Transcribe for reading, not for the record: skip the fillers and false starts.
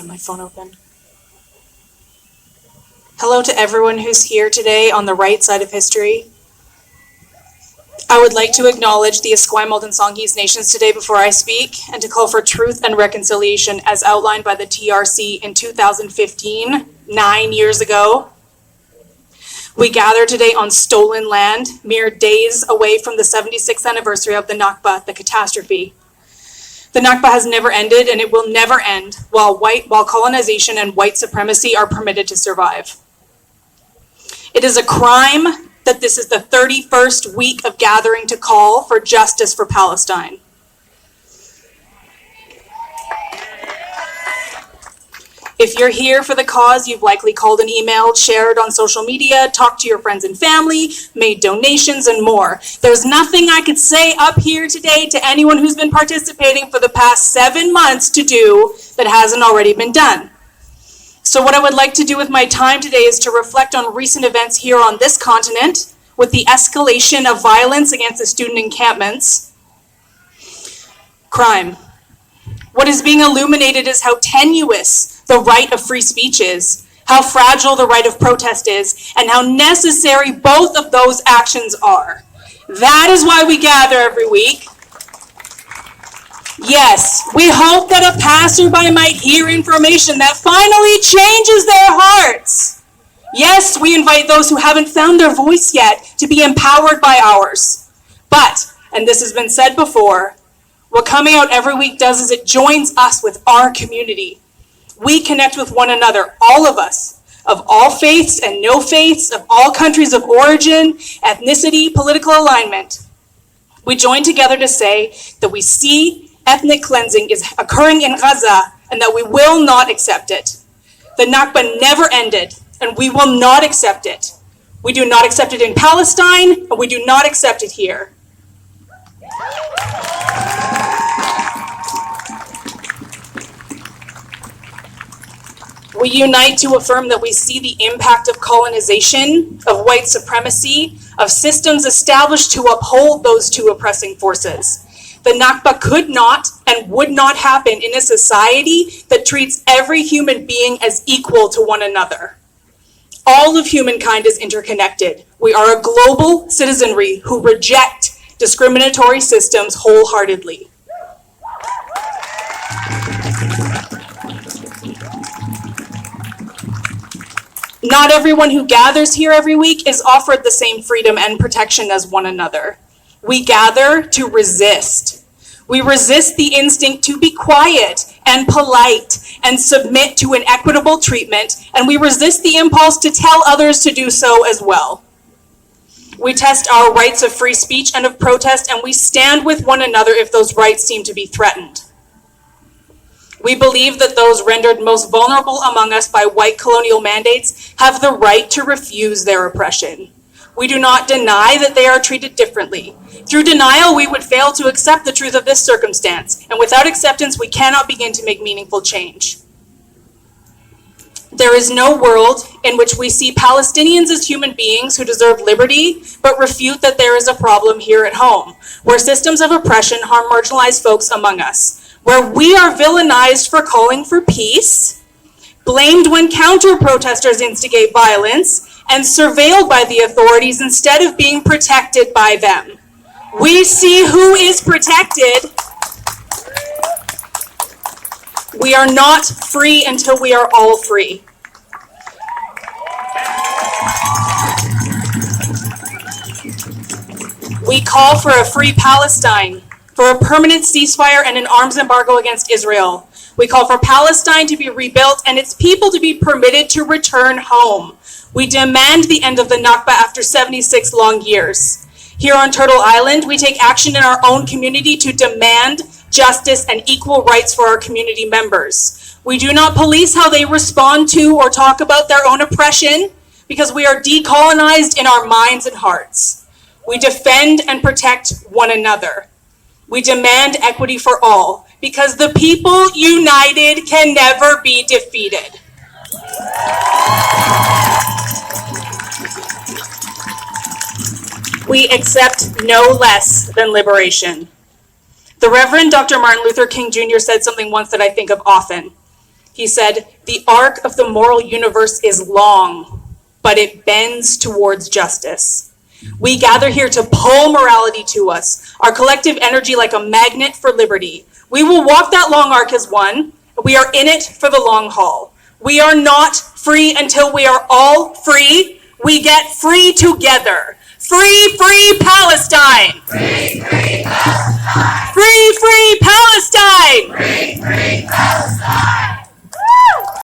get my phone open. Hello to everyone who's here today on the right side of history. I would like to acknowledge the Esquimalt and Songhees nations today before I speak, and to call for truth and reconciliation as outlined by the TRC in 2015, 9 years ago. We gather today on stolen land, mere days away from the 76th anniversary of the Nakba, the catastrophe. The Nakba has never ended, and it will never end while colonization and white supremacy are permitted to survive. It is a crime that this is the 31st week of gathering to call for justice for Palestine. If you're here for the cause, you've likely called an email, shared on social media, talked to your friends and family, made donations, and more. There's nothing I could say up here today to anyone who's been participating for the past 7 months to do that hasn't already been done. So what I would like to do with my time today is to reflect on recent events here on this continent with the escalation of violence against the student encampments. Crime. What is being illuminated is how tenuous the right of free speech is, how fragile the right of protest is, and how necessary both of those actions are. That is why we gather every week. Yes, we hope that a passerby might hear information that finally changes their hearts. Yes, we invite those who haven't found their voice yet to be empowered by ours. But, and this has been said before, what coming out every week does is it joins us with our community. We connect with one another, all of us, of all faiths and no faiths, of all countries of origin, ethnicity, political alignment. We join together to say that we see ethnic cleansing is occurring in Gaza and that we will not accept it. The Nakba never ended, and we will not accept it. We do not accept it in Palestine, and we do not accept it here. We unite to affirm that we see the impact of colonization, of white supremacy, of systems established to uphold those two oppressing forces. The Nakba could not and would not happen in a society that treats every human being as equal to one another. All of humankind is interconnected. We are a global citizenry who reject discriminatory systems wholeheartedly. Not everyone who gathers here every week is offered the same freedom and protection as one another. We gather to resist. We resist the instinct to be quiet and polite and submit to an equitable treatment, and we resist the impulse to tell others to do so as well. We test our rights of free speech and of protest, and we stand with one another if those rights seem to be threatened. We believe that those rendered most vulnerable among us by white colonial mandates have the right to refuse their oppression. We do not deny that they are treated differently. Through denial, we would fail to accept the truth of this circumstance, and without acceptance, we cannot begin to make meaningful change. There is no world in which we see Palestinians as human beings who deserve liberty, but refute that there is a problem here at home, where systems of oppression harm marginalized folks among us, where we are villainized for calling for peace, blamed when counter-protesters instigate violence, and surveilled by the authorities instead of being protected by them. We see who is protected. We are not free until we are all free. We call for a free Palestine, for a permanent ceasefire and an arms embargo against Israel. We call for Palestine to be rebuilt and its people to be permitted to return home. We demand the end of the Nakba after 76 long years. Here on Turtle Island, we take action in our own community to demand justice and equal rights for our community members. We do not police how they respond to or talk about their own oppression because we are decolonized in our minds and hearts. We defend and protect one another. We demand equity for all because the people united can never be defeated. We accept no less than liberation. The Reverend Dr. Martin Luther King Jr. said something once that I think of often. He said, "The arc of the moral universe is long, but it bends towards justice." We gather here to pull morality to us, our collective energy like a magnet for liberty. We will walk that long arc as one. We are in it for the long haul. We are not free until we are all free. We get free together. Free, free Palestine!